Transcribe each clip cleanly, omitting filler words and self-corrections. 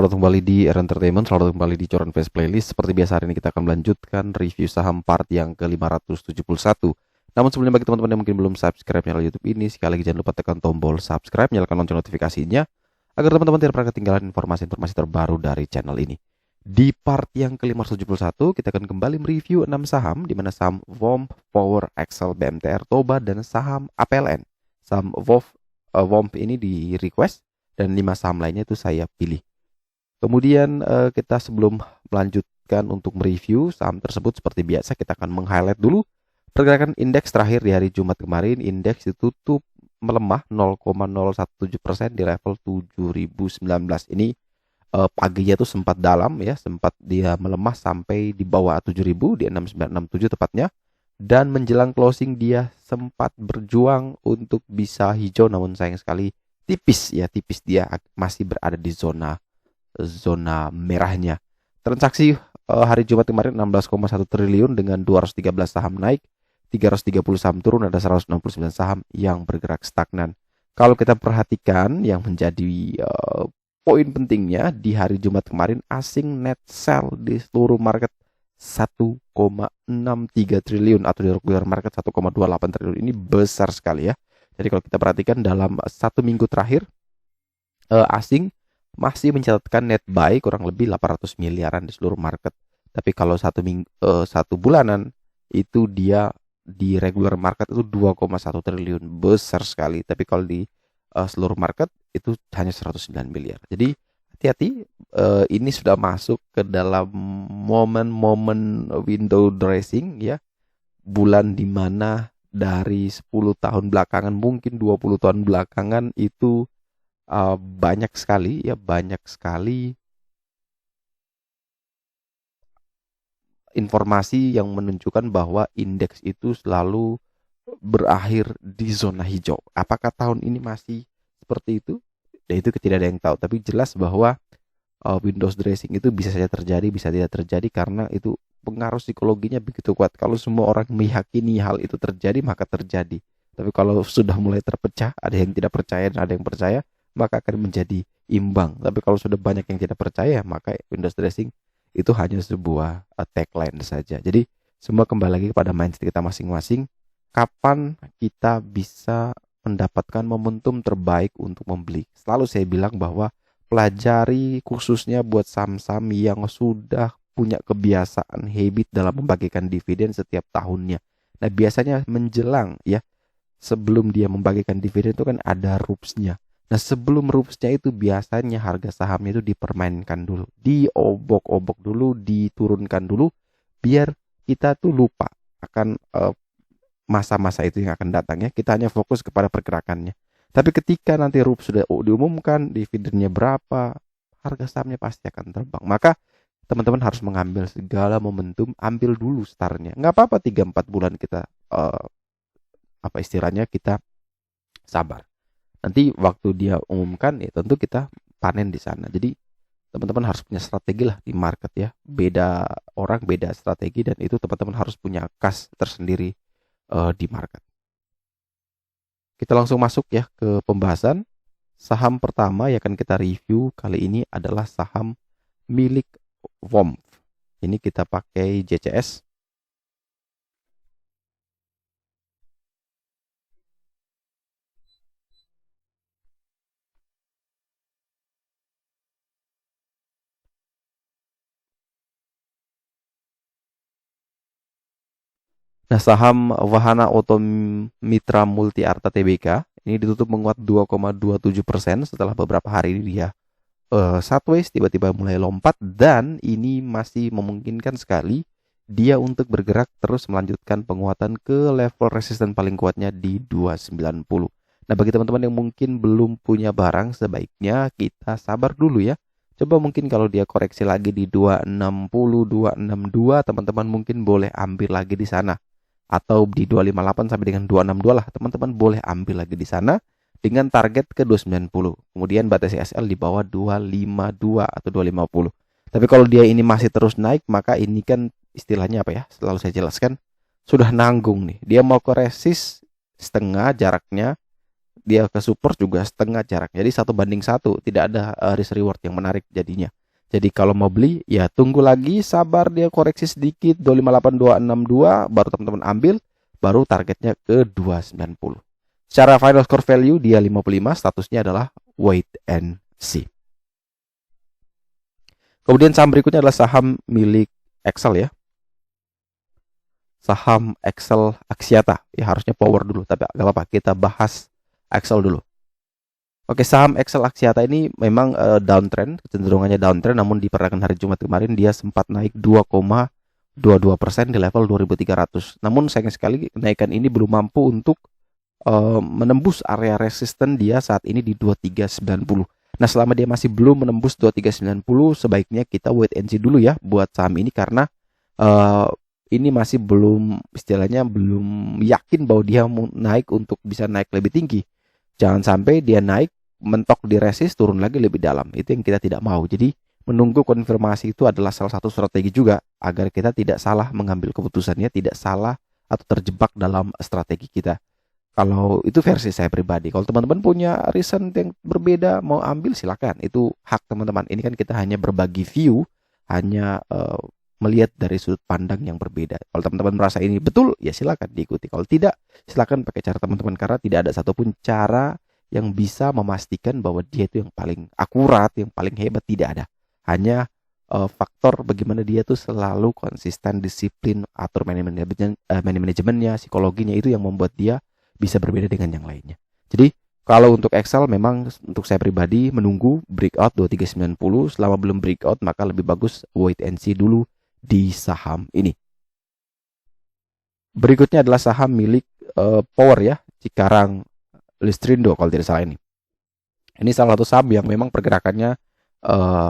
selamat kembali di Era Entertainment, selamat kembali di Coran Face Playlist. Seperti biasa hari ini kita akan melanjutkan review saham part yang ke-571. Namun sebelumnya bagi teman-teman yang mungkin belum subscribe channel YouTube ini, sekali lagi jangan lupa tekan tombol subscribe, nyalakan lonceng notifikasinya agar teman-teman tidak pernah ketinggalan informasi-informasi terbaru dari channel ini. Di part yang ke-571 kita akan kembali mereview 6 saham, di mana saham WOMP, Power, Excel, BMTR, Toba, dan saham APLN. Saham WOMP ini di request dan 5 saham lainnya itu saya pilih. Kemudian kita sebelum melanjutkan untuk mereview saham tersebut, seperti biasa kita akan meng-highlight dulu pergerakan indeks terakhir di hari Jumat kemarin. Indeks ditutup melemah 0,017% di level 7019. Ini paginya tuh sempat dalam ya, sempat dia melemah sampai di bawah 7000 di 6967 tepatnya. Dan menjelang closing dia sempat berjuang untuk bisa hijau, namun sayang sekali tipis dia masih berada di zona merahnya. Transaksi hari Jumat kemarin 16,1 triliun dengan 213 saham naik, 330 saham turun, ada 169 saham yang bergerak stagnan. Kalau kita perhatikan yang menjadi poin pentingnya di hari Jumat kemarin, asing net sell di seluruh market 1,63 triliun atau di regular market 1,28 triliun. Ini besar sekali ya. Jadi kalau kita perhatikan dalam satu minggu terakhir asing masih mencatatkan net buy kurang lebih 800 miliaran di seluruh market. Tapi kalau satu bulanan itu dia di regular market itu 2,1 triliun, besar sekali. Tapi kalau di seluruh market itu hanya 109 miliar. Jadi hati-hati, ini sudah masuk ke dalam momen-momen window dressing ya. Bulan dimana dari 10 tahun belakangan, mungkin 20 tahun belakangan itu banyak sekali informasi yang menunjukkan bahwa indeks itu selalu berakhir di zona hijau. Apakah tahun ini masih seperti itu? Ya itu tidak ada yang tahu, tapi jelas bahwa Windows dressing itu bisa saja terjadi, bisa tidak terjadi, karena itu pengaruh psikologinya begitu kuat. Kalau semua orang meyakini hal itu terjadi, maka terjadi. Tapi kalau sudah mulai terpecah, ada yang tidak percaya dan ada yang percaya, maka akan menjadi imbang. Tapi kalau sudah banyak yang tidak percaya, maka Windows dressing itu hanya sebuah tagline saja. Jadi semua kembali lagi kepada mindset kita masing-masing. Kapan kita bisa mendapatkan momentum terbaik untuk membeli? Selalu saya bilang bahwa pelajari khususnya buat saham-saham yang sudah punya kebiasaan habit dalam membagikan dividen setiap tahunnya. Nah biasanya menjelang ya, sebelum dia membagikan dividen itu kan ada rupsnya. Nah sebelum rupsnya itu biasanya harga sahamnya itu dipermainkan dulu, diobok-obok dulu, diturunkan dulu, biar kita tuh lupa akan masa-masa itu yang akan datang ya. Kita hanya fokus kepada pergerakannya. Tapi ketika nanti rups sudah diumumkan dividennya berapa, harga sahamnya pasti akan terbang. Maka teman-teman harus mengambil segala momentum, ambil dulu startnya. Nggak apa-apa 3-4 bulan kita istilahnya kita sabar. Nanti waktu dia umumkan ya tentu kita panen di sana. Jadi teman-teman harus punya strategi lah di market ya. Beda orang beda strategi, dan itu teman-teman harus punya khas tersendiri di market. Kita langsung masuk ya ke pembahasan. Saham pertama yang akan kita review kali ini adalah saham milik WOMP. Ini kita pakai JCS. Nah, saham Wahana Auto Mitra Multi Arta Tbk ini ditutup menguat 2,27% setelah beberapa hari dia sideways tiba-tiba mulai lompat, dan ini masih memungkinkan sekali dia untuk bergerak terus melanjutkan penguatan ke level resisten paling kuatnya di 290. Nah, bagi teman-teman yang mungkin belum punya barang, sebaiknya kita sabar dulu ya. Coba mungkin kalau dia koreksi lagi di 260, 262, teman-teman mungkin boleh ambil lagi di sana. Atau di 258 sampai dengan 262 lah, teman-teman boleh ambil lagi di sana dengan target ke 290. Kemudian batas CSL di bawah 252 atau 250. Tapi kalau dia ini masih terus naik, maka ini kan istilahnya apa ya? Selalu saya jelaskan, sudah nanggung nih. Dia mau ke resist setengah jaraknya dia ke support juga setengah jarak. Jadi 1:1, tidak ada risk reward yang menarik jadinya. Jadi kalau mau beli ya tunggu lagi, sabar dia koreksi sedikit 258262 baru teman-teman ambil, baru targetnya ke 290. Secara final score value dia 55, statusnya adalah wait and see. Kemudian saham berikutnya adalah saham milik Excel ya. Saham Excel Axiata. Ya harusnya Power dulu, tapi gak apa-apa, kita bahas Excel dulu. Oke, saham Excel Axiata ini memang downtrend, kecenderungannya downtrend, namun di perdagangan hari Jumat kemarin dia sempat naik 2,22% di level 2300. Namun sayang sekali kenaikan ini belum mampu untuk menembus area resisten dia saat ini di 2390. Nah, selama dia masih belum menembus 2390, sebaiknya kita wait and see dulu ya buat saham ini, karena ini masih belum, istilahnya belum yakin bahwa dia mau naik untuk bisa naik lebih tinggi. Jangan sampai dia naik, mentok di resist, turun lagi lebih dalam. Itu yang kita tidak mau. Jadi menunggu konfirmasi itu adalah salah satu strategi juga agar kita tidak salah mengambil keputusannya, tidak salah atau terjebak dalam strategi kita. Kalau itu versi saya pribadi. Kalau teman-teman punya reason yang berbeda mau ambil, silakan. Itu hak teman-teman. Ini kan kita hanya berbagi view, hanya melihat dari sudut pandang yang berbeda. Kalau teman-teman merasa ini betul, ya silakan diikuti. Kalau tidak, silakan pakai cara teman-teman, karena tidak ada satupun cara yang bisa memastikan bahwa dia itu yang paling akurat, yang paling hebat, tidak ada. Hanya faktor bagaimana dia tuh selalu konsisten, disiplin, atur manajemennya, psikologinya, itu yang membuat dia bisa berbeda dengan yang lainnya. Jadi kalau untuk Excel memang untuk saya pribadi menunggu breakout 2390. Selama belum breakout maka lebih bagus wait and see dulu di saham ini. Berikutnya adalah saham milik Power ya, Cikarang Listrindo kalau tidak salah ini. Ini salah satu saham yang memang pergerakannya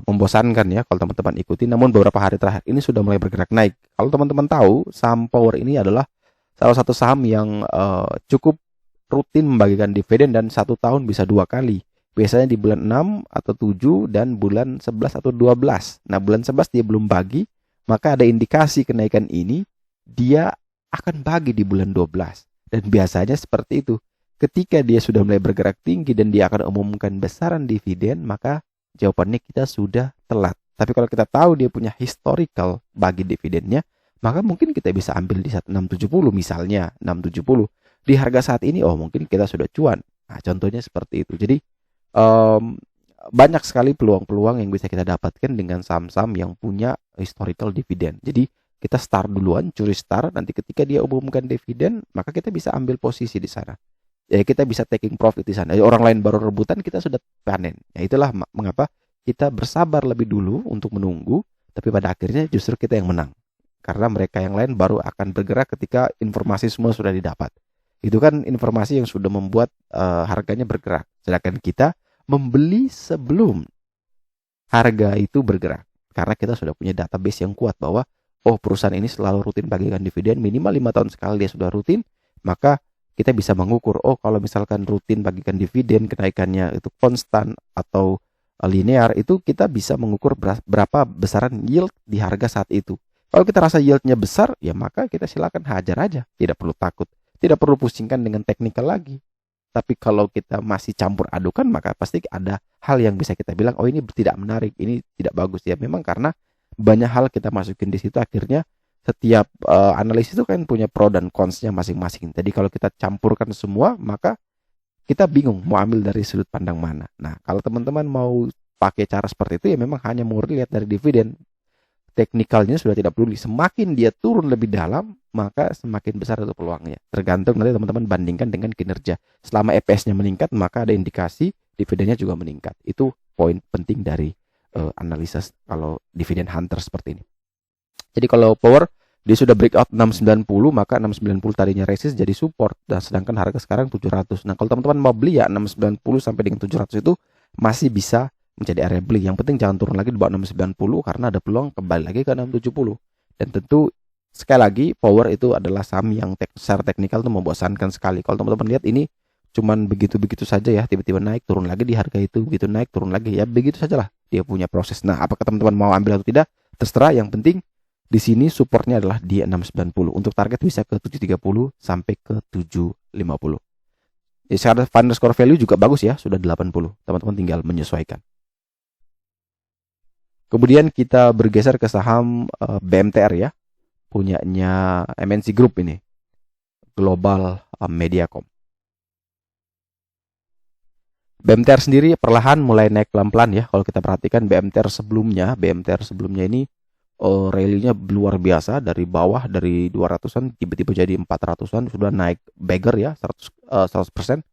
membosankan ya kalau teman-teman ikuti. Namun beberapa hari terakhir ini sudah mulai bergerak naik. Kalau teman-teman tahu, saham Power ini adalah salah satu saham yang cukup rutin membagikan dividen dan 1 tahun bisa 2 kali. Biasanya di bulan 6 atau 7 dan bulan 11 atau 12. Nah, bulan 11 dia belum bagi, maka ada indikasi kenaikan ini dia akan bagi di bulan 12. Dan biasanya seperti itu. Ketika dia sudah mulai bergerak tinggi dan dia akan umumkan besaran dividen, maka jawabannya kita sudah telat. Tapi kalau kita tahu dia punya historical bagi dividennya, maka mungkin kita bisa ambil di 670 misalnya, 670. Di harga saat ini, oh mungkin kita sudah cuan. Nah, contohnya seperti itu. Jadi banyak sekali peluang-peluang yang bisa kita dapatkan dengan saham-saham yang punya historical dividen. Jadi kita start duluan, curi start, nanti ketika dia umumkan dividen, maka kita bisa ambil posisi di sana. Ya, kita bisa taking profit di sana. Orang lain baru rebutan, kita sudah panen. Ya, itulah mengapa kita bersabar lebih dulu untuk menunggu, tapi pada akhirnya justru kita yang menang. Karena mereka yang lain baru akan bergerak ketika informasi semua sudah didapat. Itu kan informasi yang sudah membuat harganya bergerak. Sedangkan kita membeli sebelum harga itu bergerak. Karena kita sudah punya database yang kuat bahwa oh perusahaan ini selalu rutin bagikan dividen, minimal 5 tahun sekali dia sudah rutin, maka kita bisa mengukur, oh kalau misalkan rutin bagikan dividen, kenaikannya itu konstan atau linear, itu kita bisa mengukur berapa besaran yield di harga saat itu. Kalau kita rasa yieldnya besar, ya maka kita silakan hajar aja, tidak perlu takut, tidak perlu pusingkan dengan teknikal lagi. Tapi kalau kita masih campur adukan, maka pasti ada hal yang bisa kita bilang, oh ini tidak menarik, ini tidak bagus. Ya memang karena banyak hal kita masukin di situ, akhirnya setiap analisis itu kan punya pro dan cons-nya masing-masing. Jadi kalau kita campurkan semua, maka kita bingung mau ambil dari sudut pandang mana. Nah, kalau teman-teman mau pakai cara seperti itu, ya memang hanya mau lihat dari dividen. Teknikalnya sudah tidak peduli. Semakin dia turun lebih dalam, maka semakin besar itu peluangnya. Tergantung nanti teman-teman bandingkan dengan kinerja. Selama EPS-nya meningkat, maka ada indikasi dividennya juga meningkat. Itu poin penting dari analisis kalau dividen hunter seperti ini. Jadi kalau Power dia sudah breakout 690, maka 690 tadinya resist jadi support. Dan sedangkan harga sekarang 700. Nah, kalau teman-teman mau beli ya 690 sampai dengan 700 itu masih bisa menjadi area beli. Yang penting jangan turun lagi di bawah 690 karena ada peluang kembali lagi ke 670. Dan tentu sekali lagi Power itu adalah saham yang secara teknikal itu membosankan sekali. Kalau teman-teman lihat ini cuman begitu-begitu saja ya, tiba-tiba naik turun lagi di harga itu, begitu naik turun lagi ya, begitu sajalah dia punya proses. Nah, apakah teman-teman mau ambil atau tidak terserah, yang penting di sini supportnya adalah di 690. Untuk target bisa ke 730 sampai ke 750. Secara final score value juga bagus ya, sudah 80. Teman-teman tinggal menyesuaikan. Kemudian kita bergeser ke saham BMTR ya, punyanya MNC Group ini, Global Mediacom. BMTR sendiri perlahan mulai naik pelan-pelan ya. Kalau kita perhatikan BMTR sebelumnya ini rally-nya luar biasa, dari bawah dari 200-an tiba-tiba jadi 400-an, sudah naik bagger ya 100%.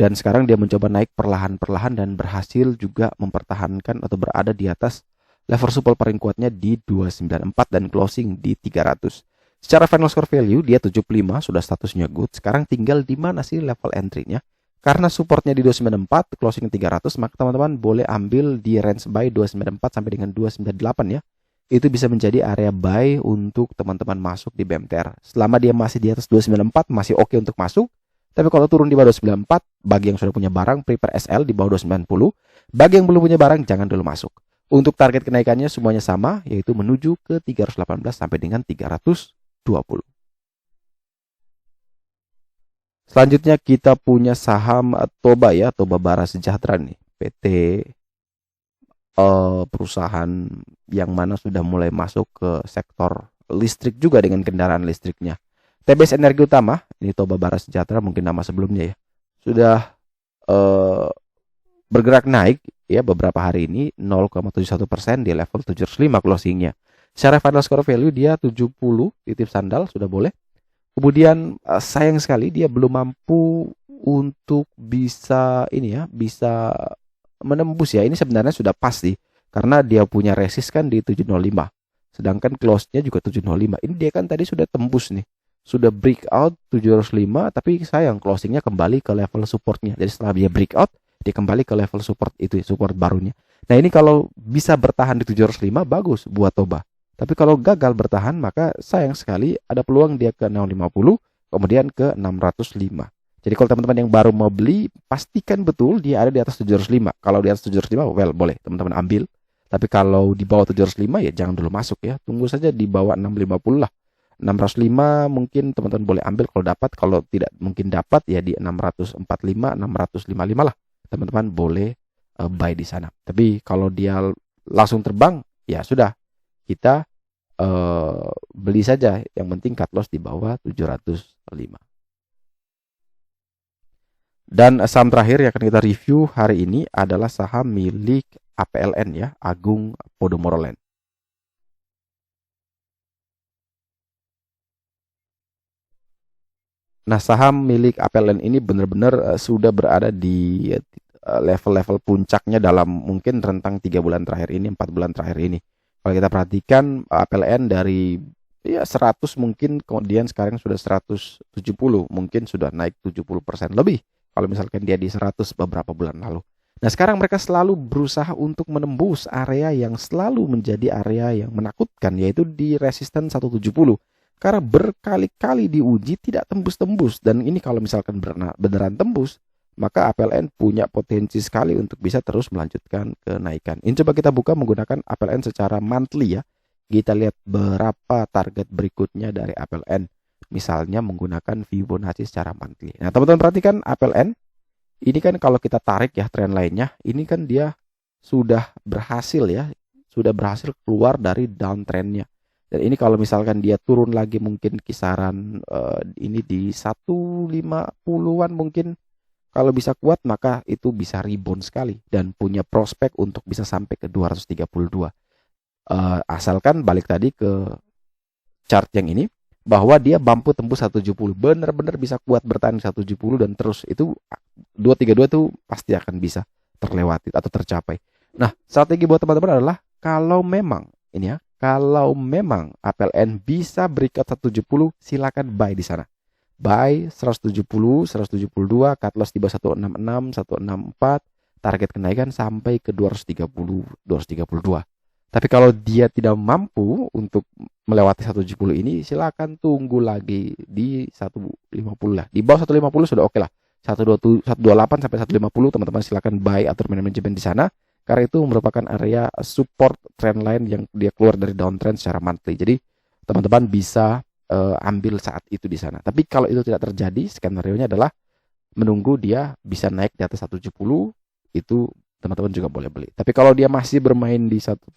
Dan sekarang dia mencoba naik perlahan-perlahan dan berhasil juga mempertahankan atau berada di atas level support paling kuatnya di 294 dan closing di 300. Secara final score value dia 75, sudah statusnya good. Sekarang tinggal di mana sih level entry-nya? Karena supportnya di 294, closing 300, maka teman-teman boleh ambil di range buy 294 sampai dengan 298 ya. Itu bisa menjadi area buy untuk teman-teman masuk di BMTR. Selama dia masih di atas 294 masih oke untuk masuk. Tapi kalau turun di bawah 294, bagi yang sudah punya barang prepare SL di bawah 290, bagi yang belum punya barang jangan dulu masuk. Untuk target kenaikannya semuanya sama, yaitu menuju ke 318 sampai dengan 320. Selanjutnya kita punya saham Toba ya, Toba Bara Sejahtera nih, PT perusahaan yang mana sudah mulai masuk ke sektor listrik juga dengan kendaraan listriknya. TBS Energi Utama, ini Toba Bara Sejahtera mungkin nama sebelumnya ya, sudah bergerak naik ya beberapa hari ini 0,71% di level 705 closingnya. Secara final score value dia 70, titip sandal sudah boleh. Kemudian sayang sekali dia belum mampu untuk bisa bisa menembus ya. Ini sebenarnya sudah pasti karena dia punya resist kan di 705. Sedangkan close-nya juga 705. Ini dia kan tadi sudah tembus nih. Sudah breakout 705 tapi sayang closingnya kembali ke level supportnya. Jadi setelah dia breakout dia kembali ke level support itu, support barunya. Nah ini kalau bisa bertahan di 705 bagus buat Toba. Tapi kalau gagal bertahan maka sayang sekali ada peluang dia ke 650 kemudian ke 605. Jadi kalau teman-teman yang baru mau beli pastikan betul dia ada di atas 705. Kalau di atas 705 well boleh teman-teman ambil. Tapi kalau di bawah 705 ya jangan dulu masuk ya. Tunggu saja di bawah 650 lah. 605 mungkin teman-teman boleh ambil kalau dapat, kalau tidak mungkin dapat ya di 645, 655 lah. Teman-teman boleh buy di sana. Tapi kalau dia langsung terbang ya sudah, kita beli saja, yang penting cut loss di bawah 705. Dan saham terakhir yang akan kita review hari ini adalah saham milik APLN ya, Agung Podomoro Land. Nah, saham milik APLN ini benar-benar sudah berada di level-level puncaknya dalam mungkin rentang 3 bulan terakhir ini, 4 bulan terakhir ini. Kalau kita perhatikan APLN dari ya 100 mungkin kemudian sekarang sudah 170, mungkin sudah naik 70% lebih. Kalau misalkan dia di 100 beberapa bulan lalu. Nah, sekarang mereka selalu berusaha untuk menembus area yang selalu menjadi area yang menakutkan, yaitu di resisten 170. Karena berkali-kali diuji tidak tembus-tembus. Dan ini kalau misalkan beneran tembus, maka APLN punya potensi sekali untuk bisa terus melanjutkan kenaikan. Ini coba kita buka menggunakan APLN secara monthly ya. Kita lihat berapa target berikutnya dari APLN. Misalnya menggunakan Fibonacci secara monthly. Nah, teman-teman perhatikan APLN. Ini kan kalau kita tarik ya tren lainnya, ini kan dia sudah berhasil ya. Sudah berhasil keluar dari downtrendnya. Dan ini kalau misalkan dia turun lagi mungkin kisaran ini di 150-an mungkin. Kalau bisa kuat maka itu bisa rebound sekali dan punya prospek untuk bisa sampai ke 232. Asalkan balik tadi ke chart yang ini bahwa dia mampu tembus 170, benar-benar bisa kuat bertahan 170 dan terus itu 232 itu pasti akan bisa terlewati atau tercapai. Nah, strategi buat teman-teman adalah kalau memang APLN bisa breakout 170 silakan buy di sana. Buy 170, 172, cut loss di bawah 166, 164, target kenaikan sampai ke 230, 232. Tapi kalau dia tidak mampu untuk melewati 170 ini, silakan tunggu lagi di 150 lah. Di bawah 150 sudah oke lah. 128 sampai 150 teman-teman silakan buy atau manajemen di sana. Karena itu merupakan area support trend line yang dia keluar dari downtrend secara monthly. Jadi teman-teman bisa ambil saat itu di sana. Tapi kalau itu tidak terjadi, skenario-nya adalah menunggu dia bisa naik di atas 170, itu teman-teman juga boleh beli. Tapi kalau dia masih bermain di 160,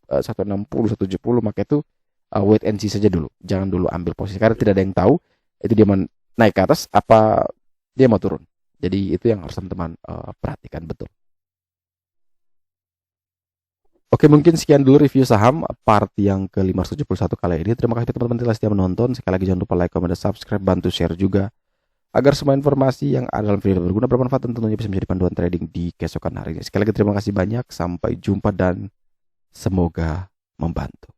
170, maka itu wait and see saja dulu. Jangan dulu ambil posisi karena tidak ada yang tahu itu dia mau naik ke atas apa dia mau turun. Jadi itu yang harus teman-teman perhatikan betul. Oke, mungkin sekian dulu review saham part yang ke-571 kali ini. Terima kasih teman-teman telah setia menonton. Sekali lagi jangan lupa like, comment, dan subscribe, bantu share juga agar semua informasi yang ada dalam video berguna, bermanfaat, dan tentunya bisa menjadi panduan trading di keesokan hari ini. Sekali lagi terima kasih banyak, sampai jumpa dan semoga membantu.